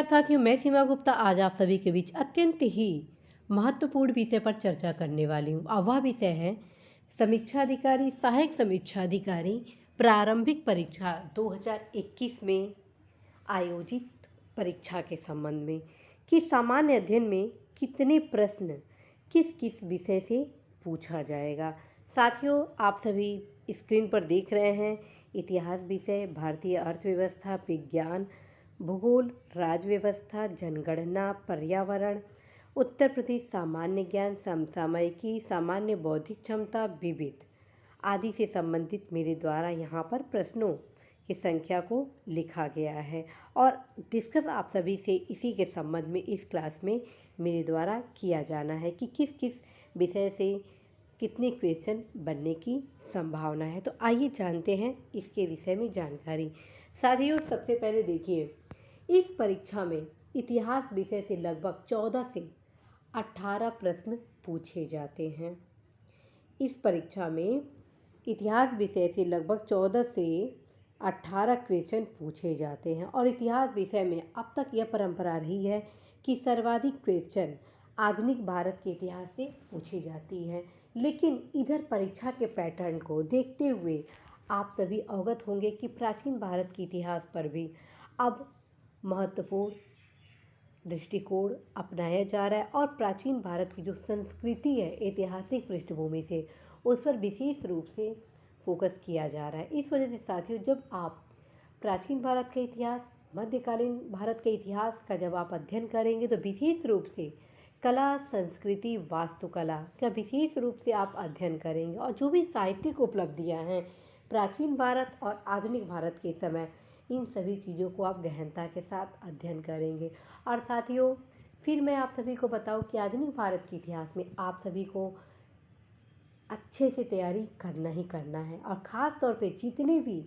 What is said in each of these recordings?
साथियों, मैं सीमा गुप्ता आज आप सभी के बीच अत्यंत ही महत्वपूर्ण विषय पर चर्चा करने वाली हूँ। अब वह विषय है समीक्षा अधिकारी, सहायक समीक्षा अधिकारी प्रारंभिक परीक्षा 2021 में आयोजित परीक्षा के संबंध में कि सामान्य अध्ययन में कितने प्रश्न किस किस विषय से पूछा जाएगा। साथियों, आप सभी स्क्रीन पर देख रहे हैं इतिहास विषय, भारतीय अर्थव्यवस्था, विज्ञान, भूगोल, राज्य व्यवस्था, जनगणना, पर्यावरण, उत्तर प्रदेश, सामान्य ज्ञान, समसामयिकी, सामान्य बौद्धिक क्षमता, विविध आदि से संबंधित मेरे द्वारा यहाँ पर प्रश्नों की संख्या को लिखा गया है और डिस्कस आप सभी से इसी के संबंध में इस क्लास में मेरे द्वारा किया जाना है कि किस किस विषय से कितने क्वेश्चन बनने की संभावना है। तो आइए जानते हैं इसके विषय में जानकारी। साथियों, सबसे पहले देखिए, इस परीक्षा में इतिहास विषय से लगभग 14 से 18 प्रश्न पूछे जाते हैं। इस परीक्षा में इतिहास विषय से लगभग 14 से 18 क्वेश्चन पूछे जाते हैं और इतिहास विषय में अब तक यह परंपरा रही है कि सर्वाधिक क्वेश्चन आधुनिक भारत के इतिहास से पूछी जाती है। लेकिन इधर परीक्षा के पैटर्न को देखते हुए आप सभी अवगत होंगे कि प्राचीन भारत के इतिहास पर भी अब महत्वपूर्ण दृष्टिकोण अपनाया जा रहा है और प्राचीन भारत की जो संस्कृति है ऐतिहासिक पृष्ठभूमि से, उस पर विशेष रूप से फोकस किया जा रहा है। इस वजह से साथियों, जब आप प्राचीन भारत का इतिहास, मध्यकालीन भारत के इतिहास का जब आप अध्ययन करेंगे तो विशेष रूप से कला, संस्कृति, वास्तुकला का विशेष रूप से आप अध्ययन करेंगे और जो भी साहित्यिक उपलब्धियां हैं प्राचीन भारत और आधुनिक भारत के समय, इन सभी चीज़ों को आप गहनता के साथ अध्ययन करेंगे। और साथियों, फिर मैं आप सभी को बताऊं कि आधुनिक भारत के इतिहास में आप सभी को अच्छे से तैयारी करना ही करना है और ख़ास तौर पे जितने भी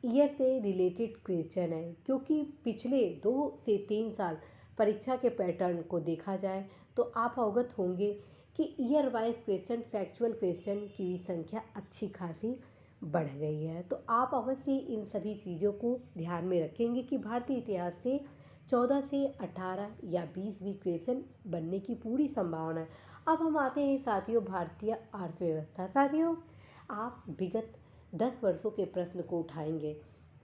ईयर से रिलेटेड क्वेश्चन है, क्योंकि पिछले 2 से 3 साल परीक्षा के पैटर्न को देखा जाए तो आप अवगत होंगे कि year wise question, factual question की भी संख्या अच्छी खासी बढ़ गई है। तो आप अवश्य इन सभी चीज़ों को ध्यान में रखेंगे कि भारतीय इतिहास से 14 से 18 या 20 भी क्वेश्चन बनने की पूरी संभावना है। अब हम आते हैं साथियों भारतीय अर्थव्यवस्था। साथियों, आप विगत 10 वर्षों के प्रश्न को उठाएंगे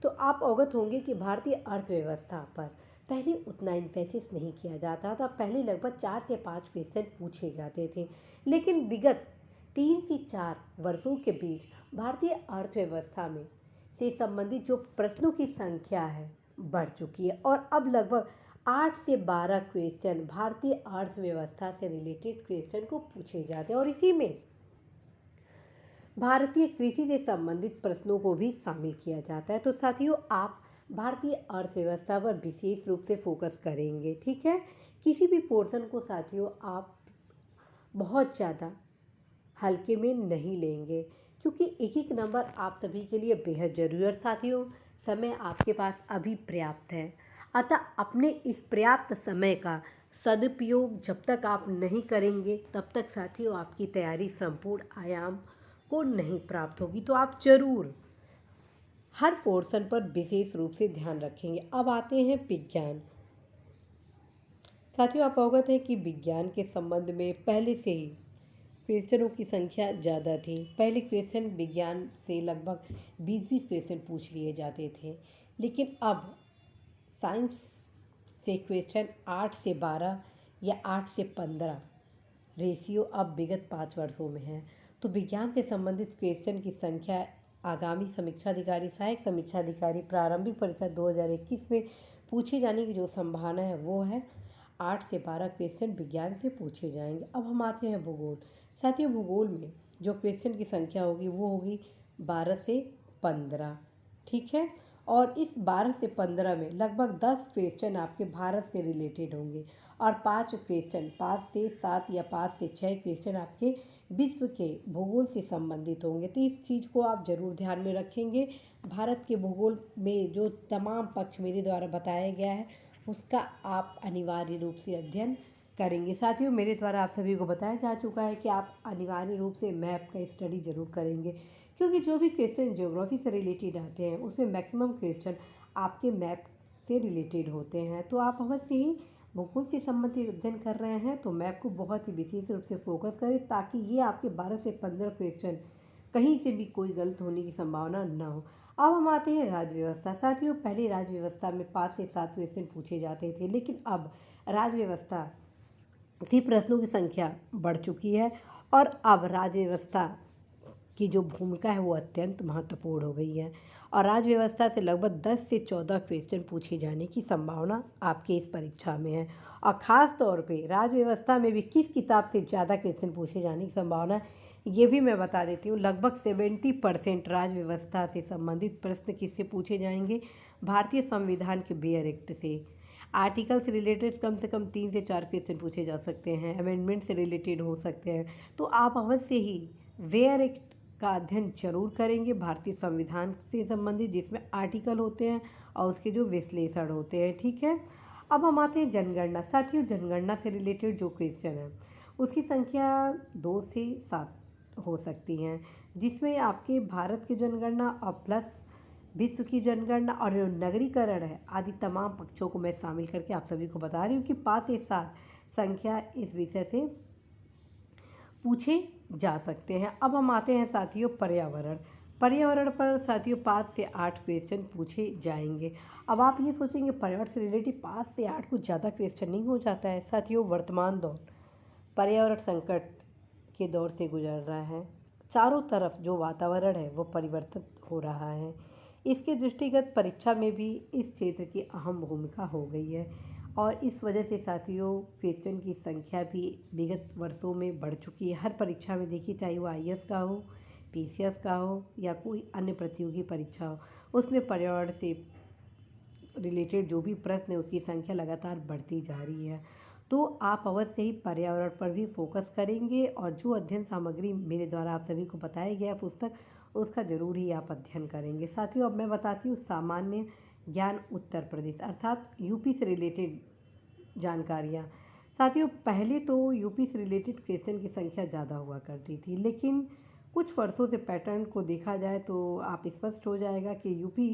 तो आप अवगत होंगे कि भारतीय अर्थव्यवस्था पर पहले उतना इन्फेसिस नहीं किया जाता था। पहले लगभग 4 से 5 क्वेश्चन पूछे जाते थे, लेकिन विगत 3 से 4 वर्षों के बीच भारतीय अर्थव्यवस्था में से संबंधित जो प्रश्नों की संख्या है बढ़ चुकी है और अब लगभग 8 से 12 क्वेश्चन भारतीय अर्थव्यवस्था से रिलेटेड क्वेश्चन को पूछे जाते हैं और इसी में भारतीय कृषि से संबंधित प्रश्नों को भी शामिल किया जाता है। तो साथियों, आप भारतीय अर्थव्यवस्था पर विशेष रूप से फोकस करेंगे, ठीक है। किसी भी पोर्शन को साथियों आप बहुत ज़्यादा हल्के में नहीं लेंगे, क्योंकि एक एक नंबर आप सभी के लिए बेहद ज़रूरी है। साथियों, समय आपके पास अभी पर्याप्त है, अतः अपने इस पर्याप्त समय का सदुपयोग जब तक आप नहीं करेंगे तब तक साथियों आपकी तैयारी संपूर्ण आयाम को नहीं प्राप्त होगी। तो आप जरूर हर पोर्शन पर विशेष रूप से ध्यान रखेंगे। अब आते हैं विज्ञान। साथियों, आप अवगत हैं कि विज्ञान के संबंध में पहले से ही क्वेश्चनों की संख्या ज़्यादा थी। पहले क्वेश्चन विज्ञान से लगभग 20-20 क्वेश्चन पूछ लिए जाते थे, लेकिन अब साइंस से क्वेश्चन 8 से 12 या 8 से 15 रेशियो अब विगत 5 वर्षों में है। तो विज्ञान से संबंधित क्वेश्चन की संख्या आगामी समीक्षा अधिकारी, सहायक समीक्षा अधिकारी प्रारंभिक परीक्षा 2021 में पूछे जाने की जो संभावना है वो है 8 से 12 क्वेश्चन विज्ञान से पूछे जाएंगे। अब हम आते हैं भूगोल। साथियों, भूगोल में जो क्वेश्चन की संख्या होगी वो होगी 12 से 15, ठीक है। और इस 12 से 15 में लगभग 10 क्वेश्चन आपके भारत से रिलेटेड होंगे और 5 क्वेश्चन, 5 से 7 या 5 से 6 क्वेश्चन आपके विश्व के भूगोल से संबंधित होंगे। तो इस चीज़ को आप ज़रूर ध्यान में रखेंगे। भारत के भूगोल में जो तमाम पक्ष मेरे द्वारा बताया गया है उसका आप अनिवार्य रूप से अध्ययन करेंगे। साथियों, मेरे द्वारा आप सभी को बताया जा चुका है कि आप अनिवार्य रूप से मैप का स्टडी जरूर करेंगे, क्योंकि जो भी क्वेश्चन ज्योग्राफी से रिलेटेड आते हैं उसमें मैक्सिमम क्वेश्चन आपके मैप से रिलेटेड होते हैं। तो आप अवश्य ही भूगोल से संबंधित अध्ययन कर रहे हैं तो मैप को बहुत ही विशेष रूप से फोकस करें, ताकि ये आपके 12 से 15 क्वेश्चन कहीं से भी कोई गलत होने की संभावना न हो। अब हम आते हैं राज्य व्यवस्था। साथियों, पहले राज्य व्यवस्था में 5 से 7 क्वेश्चन पूछे जाते थे, लेकिन अब राज्य व्यवस्था की प्रश्नों की संख्या बढ़ चुकी है और अब राज्य व्यवस्था की जो भूमिका है वो अत्यंत महत्वपूर्ण हो गई है और राज्य व्यवस्था से लगभग 10 से 14 क्वेश्चन पूछे जाने की संभावना आपके इस परीक्षा में है। और ख़ास तौर पे राज्य व्यवस्था में भी किस किताब से ज़्यादा क्वेश्चन पूछे जाने की संभावना है, ये भी मैं बता देती हूँ। लगभग 70% राज्य व्यवस्था से संबंधित प्रश्न किससे पूछे जाएंगे? भारतीय संविधान के बेयर एक्ट से। आर्टिकल से रिलेटेड कम से कम 3 से 4 क्वेश्चन पूछे जा सकते हैं, अमेंडमेंट से रिलेटेड हो सकते हैं। तो आप अवश्य ही बेयर एक्ट का अध्ययन जरूर करेंगे, भारतीय संविधान से संबंधित, जिसमें आर्टिकल होते हैं और उसके जो विश्लेषण होते हैं। ठीक है, अब हम आते हैं जनगणना। साथियों, जनगणना से रिलेटेड जो क्वेश्चन है उसकी संख्या 2 से 7 हो सकती हैं, जिसमें आपके भारत की जनगणना और प्लस विश्व की जनगणना और जो नगरीकरण है आदि तमाम पक्षों को मैं शामिल करके आप सभी को बता रही हूँ कि 5 से 7 संख्या इस विषय से पूछे जा सकते हैं। अब हम आते हैं साथियों पर्यावरण। पर्यावरण पर साथियों 5 से 8 क्वेश्चन पूछे जाएंगे। अब आप ये सोचेंगे पर्यावरण से रिलेटेड 5 से 8 कुछ ज़्यादा क्वेश्चन नहीं हो जाता है? साथियों, वर्तमान दौर पर्यावरण संकट के दौर से गुजर रहा है। चारों तरफ जो वातावरण है वो परिवर्तित हो रहा है। इसके दृष्टिगत परीक्षा में भी इस क्षेत्र की अहम भूमिका हो गई है और इस वजह से साथियों क्वेश्चन की संख्या भी विगत वर्षों में बढ़ चुकी है। हर परीक्षा में देखिए, चाहे वो आईएएस का हो, पीसीएस का हो या कोई अन्य प्रतियोगी परीक्षा हो, उसमें पर्यावरण से रिलेटेड जो भी प्रश्न है उसकी संख्या लगातार बढ़ती जा रही है। तो आप अवश्य ही पर्यावरण पर भी फोकस करेंगे और जो अध्ययन सामग्री मेरे द्वारा आप सभी को बताया गया पुस्तक, उसका जरूर ही आप अध्ययन करेंगे। साथियों, अब मैं बताती हूँ सामान्य ज्ञान उत्तर प्रदेश, अर्थात यूपी से रिलेटेड जानकारियाँ। साथियों, पहले तो यूपी से रिलेटेड क्वेश्चन की संख्या ज़्यादा हुआ करती थी, लेकिन कुछ वर्षों से पैटर्न को देखा जाए तो आप स्पष्ट हो जाएगा कि यूपी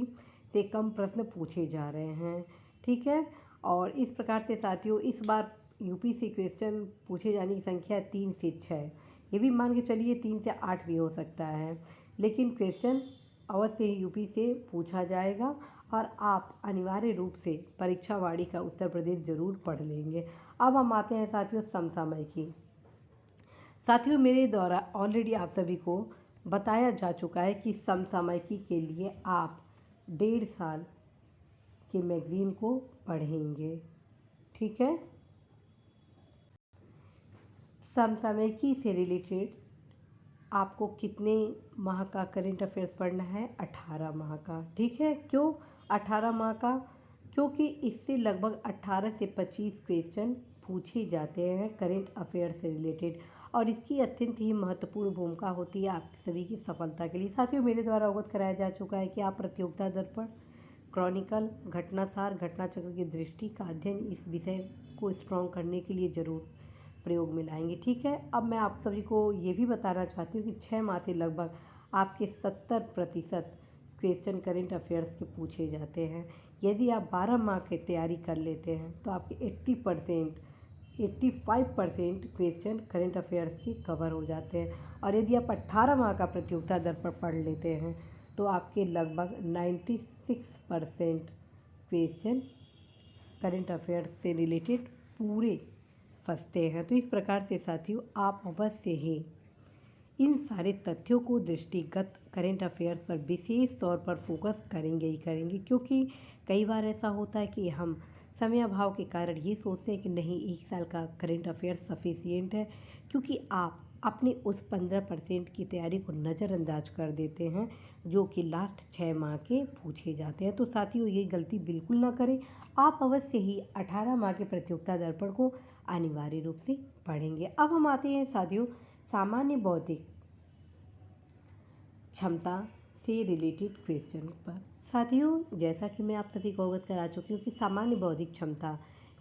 से कम प्रश्न पूछे जा रहे हैं। ठीक है, और इस प्रकार से साथियों इस बार यूपी से क्वेश्चन पूछे जाने की संख्या 3 से 6, ये भी मान के चलिए 3 से 8 भी हो सकता है, लेकिन क्वेश्चन अवश्य ही यूपी से पूछा जाएगा और आप अनिवार्य रूप से परीक्षा वाणी का उत्तर प्रदेश जरूर पढ़ लेंगे। अब हम आते हैं साथियों समसामयिकी। साथियों, मेरे द्वारा ऑलरेडी आप सभी को बताया जा चुका है कि समसामयिकी के लिए आप 1.5 साल के मैगज़ीन को पढ़ेंगे। ठीक है, समसामयिकी से रिलेटेड आपको कितने माह का करेंट अफेयर्स पढ़ना है? 18 माह का। ठीक है, क्यों 18 माह का? क्योंकि इससे लगभग 18 से 25 क्वेश्चन पूछे जाते हैं करेंट अफेयर्स से रिलेटेड और इसकी अत्यंत ही महत्वपूर्ण भूमिका होती है आप सभी की सफलता के लिए। साथियों, मेरे द्वारा अवगत कराया जा चुका है कि आप प्रतियोगिता दर्पण, क्रॉनिकल, घटनासार, घटनाचक्र की दृष्टि का अध्ययन इस विषय को स्ट्रॉन्ग करने के लिए ज़रूर प्रयोग में लाएंगे। ठीक है, अब मैं आप सभी को ये भी बताना चाहती हूँ कि 6 माह से लगभग आपके 70% क्वेश्चन करेंट अफेयर्स के पूछे जाते हैं। यदि आप 12 माह की तैयारी कर लेते हैं तो आपके 85% क्वेश्चन करेंट अफेयर्स के कवर हो जाते हैं और यदि आप 18 माह का प्रतियोगिता दर्पण पढ़ लेते हैं तो आपके लगभग 96% क्वेश्चन करेंट अफेयर्स से रिलेटेड पूरे फंसते हैं। तो इस प्रकार से साथियों आप अवश्य ही इन सारे तथ्यों को दृष्टिगत करेंट अफेयर्स पर विशेष तौर पर फोकस करेंगे ही करेंगे, क्योंकि कई बार ऐसा होता है कि हम समय अभाव के कारण ये सोचते हैं कि नहीं 1 साल का करेंट अफेयर्स सफिशिएंट है, क्योंकि आप अपने उस 15% की तैयारी को नज़रअंदाज कर देते हैं जो कि लास्ट 6 माह के पूछे जाते हैं। तो साथियों ये गलती बिल्कुल ना करें, आप अवश्य ही 18 माह के प्रतियोगिता दर्पण को अनिवार्य रूप से पढ़ेंगे। अब हम आते हैं साथियों सामान्य बौद्धिक क्षमता से रिलेटेड क्वेश्चन पर। साथियों, जैसा कि मैं आप सभी को अवगत करा चुकी हूँ कि सामान्य बौद्धिक क्षमता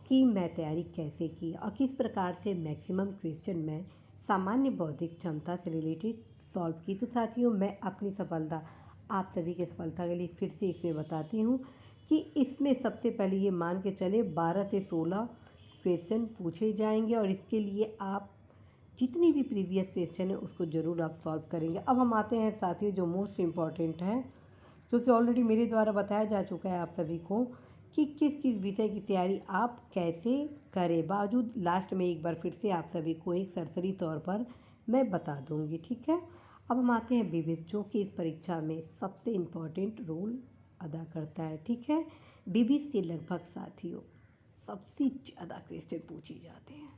की मैं तैयारी कैसे की और किस प्रकार से मैक्सिमम क्वेश्चन मैं सामान्य बौद्धिक क्षमता से रिलेटेड सॉल्व की। तो साथियों मैं अपनी सफलता आप सभी की सफलता के लिए फिर से इसमें बताती हूँ कि इसमें सबसे पहले ये मान के चले 12 से 16 क्वेश्चन पूछे जाएंगे और इसके लिए आप जितनी भी प्रीवियस क्वेश्चन है उसको ज़रूर आप सॉल्व करेंगे। अब हम आते हैं साथियों जो मोस्ट इम्पॉर्टेंट है, क्योंकि ऑलरेडी मेरे द्वारा बताया जा चुका है आप सभी को कि किस किस विषय की तैयारी आप कैसे करें। बावजूद लास्ट में एक बार फिर से आप सभी को एक सरसरी तौर पर मैं बता दूंगी, ठीक है। अब हम आते हैं विविध, जो कि इस परीक्षा में सबसे इम्पॉर्टेंट रोल अदा करता है, ठीक है। विविध से लगभग साथियों सबसे ज़्यादा क्वेश्चन पूछे जाते हैं।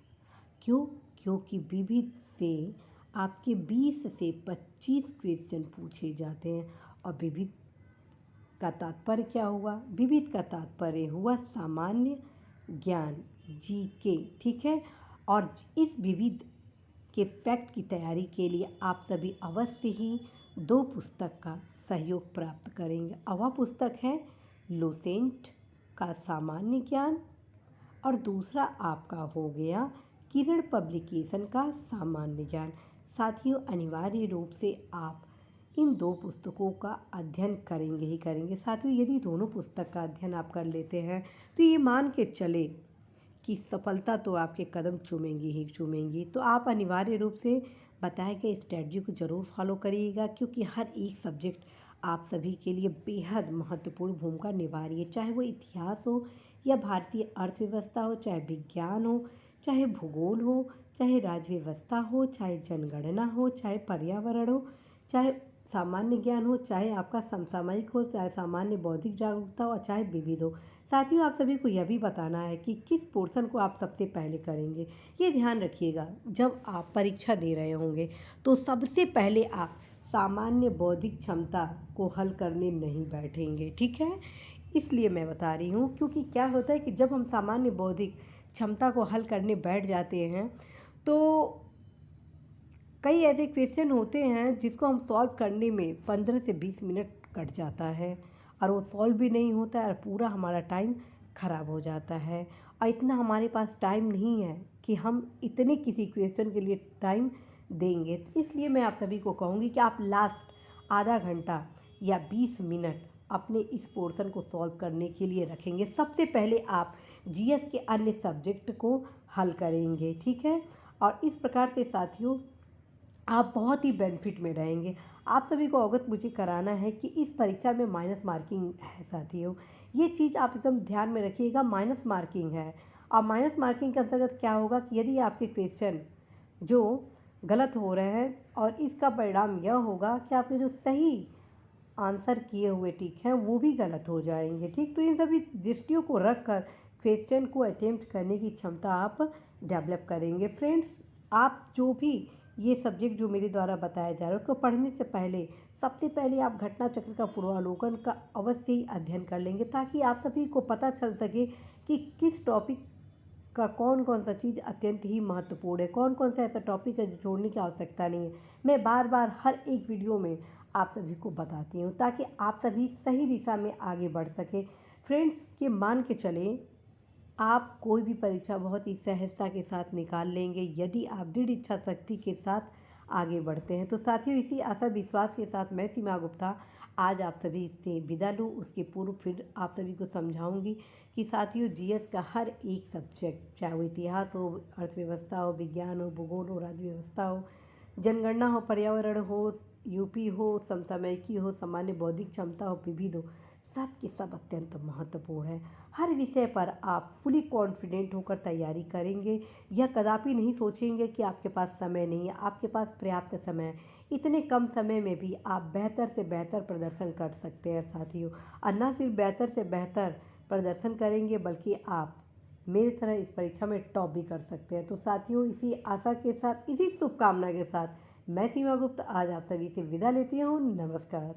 क्यों? क्योंकि विविध से आपके 20 से 25 क्वेश्चन पूछे जाते हैं। और विविध का तात्पर्य क्या हुआ? विविध का तात्पर्य हुआ सामान्य ज्ञान, जीके, ठीक है। और इस विविध के फैक्ट की तैयारी के लिए आप सभी अवश्य ही 2 पुस्तक का सहयोग प्राप्त करेंगे। और वह पुस्तक है लुसेंट का सामान्य ज्ञान और दूसरा आपका हो गया किरण पब्लिकेशन का सामान्य ज्ञान। साथियों अनिवार्य रूप से आप इन 2 पुस्तकों का अध्ययन करेंगे ही करेंगे। साथियों यदि दोनों पुस्तक का अध्ययन आप कर लेते हैं तो ये मान के चले कि सफलता तो आपके कदम चूमेंगी ही चूमेंगी। तो आप अनिवार्य रूप से बताए गए स्ट्रेटजी को ज़रूर फॉलो करिएगा, क्योंकि हर एक सब्जेक्ट आप सभी के लिए बेहद महत्वपूर्ण भूमिका निभा रही है। चाहे वो इतिहास हो या भारतीय अर्थव्यवस्था हो, चाहे विज्ञान हो, चाहे भूगोल हो, चाहे राज्य व्यवस्था हो, चाहे जनगणना हो, चाहे पर्यावरण हो, चाहे सामान्य ज्ञान हो, चाहे आपका समसामयिक हो, चाहे सामान्य बौद्धिक जागरूकता हो, चाहे विविध हो। साथियों आप सभी को यह भी बताना है कि किस पोर्शन को आप सबसे पहले करेंगे। ये ध्यान रखिएगा जब आप परीक्षा दे रहे होंगे तो सबसे पहले आप सामान्य बौद्धिक क्षमता को हल करने नहीं बैठेंगे, ठीक है। इसलिए मैं बता रही हूँ, क्योंकि क्या होता है कि जब हम सामान्य बौद्धिक क्षमता को हल करने बैठ जाते हैं तो कई ऐसे क्वेश्चन होते हैं जिसको हम सॉल्व करने में 15 से 20 मिनट कट जाता है और वो सॉल्व भी नहीं होता है और पूरा हमारा टाइम ख़राब हो जाता है। और इतना हमारे पास टाइम नहीं है कि हम इतने किसी क्वेश्चन के लिए टाइम देंगे। तो इसलिए मैं आप सभी को कहूँगी कि आप लास्ट आधा घंटा या 20 मिनट अपने इस पोर्शन को सॉल्व करने के लिए रखेंगे। सबसे पहले आप जीएस के अन्य सब्जेक्ट को हल करेंगे, ठीक है। और इस प्रकार से साथियों आप बहुत ही बेनिफिट में रहेंगे। आप सभी को अवगत मुझे कराना है कि इस परीक्षा में माइनस मार्किंग है साथियों। ये चीज़ आप एकदम ध्यान में रखिएगा, माइनस मार्किंग है। और माइनस मार्किंग के अंतर्गत क्या होगा कि यदि आपके क्वेश्चन जो गलत हो रहे हैं और इसका परिणाम यह होगा कि आपके जो सही आंसर किए हुए ठीक हैं वो भी गलत हो जाएंगे, ठीक। तो इन सभी दृष्टियों को रख कर क्वेश्चन को अटेम्प्ट करने की क्षमता आप डेवलप करेंगे। फ्रेंड्स आप जो भी ये सब्जेक्ट जो मेरे द्वारा बताया जा रहा है उसको पढ़ने से पहले सबसे पहले आप घटना चक्र का पूर्वावलोकन का अवश्य ही अध्ययन कर लेंगे, ताकि आप सभी को पता चल सके कि किस टॉपिक का कौन कौन सा चीज़ अत्यंत ही महत्वपूर्ण है, कौन कौन सा ऐसा टॉपिक है जो छोड़ने की आवश्यकता नहीं है। मैं बार बार हर एक वीडियो में आप सभी को बताती हूँ ताकि आप सभी सही दिशा में आगे बढ़ सके। फ्रेंड्स ये मान के चलें आप कोई भी परीक्षा बहुत ही सहजता के साथ निकाल लेंगे यदि आप दृढ़ इच्छा शक्ति के साथ आगे बढ़ते हैं। तो साथियों इसी आशा विश्वास के साथ मैं सीमा गुप्ता आज आप सभी से विदा लूँ। उसके पूर्व फिर आप सभी को समझाऊंगी कि साथियों जीएस का हर एक सब्जेक्ट, चाहे वो इतिहास हो, अर्थव्यवस्था हो, विज्ञान हो, भूगोल हो, राज्य व्यवस्था हो, जनगणना हो, पर्यावरण हो, यूपी हो, समसामयिकी हो, सामान्य बौद्धिक क्षमता हो, विविध हो, सब के सब अत्यंत महत्वपूर्ण है। हर विषय पर आप फुली कॉन्फिडेंट होकर तैयारी करेंगे। यह कदापि नहीं सोचेंगे कि आपके पास समय नहीं है, आपके पास पर्याप्त समय है। इतने कम समय में भी आप बेहतर से बेहतर प्रदर्शन कर सकते हैं साथियों। और न सिर्फ बेहतर से बेहतर प्रदर्शन करेंगे बल्कि आप मेरी तरह इस परीक्षा में टॉप भी कर सकते हैं। तो साथियों इसी आशा के साथ, इसी शुभकामना के साथ मैं सीमा गुप्ता आज आप सभी से विदा लेती हूँ। नमस्कार।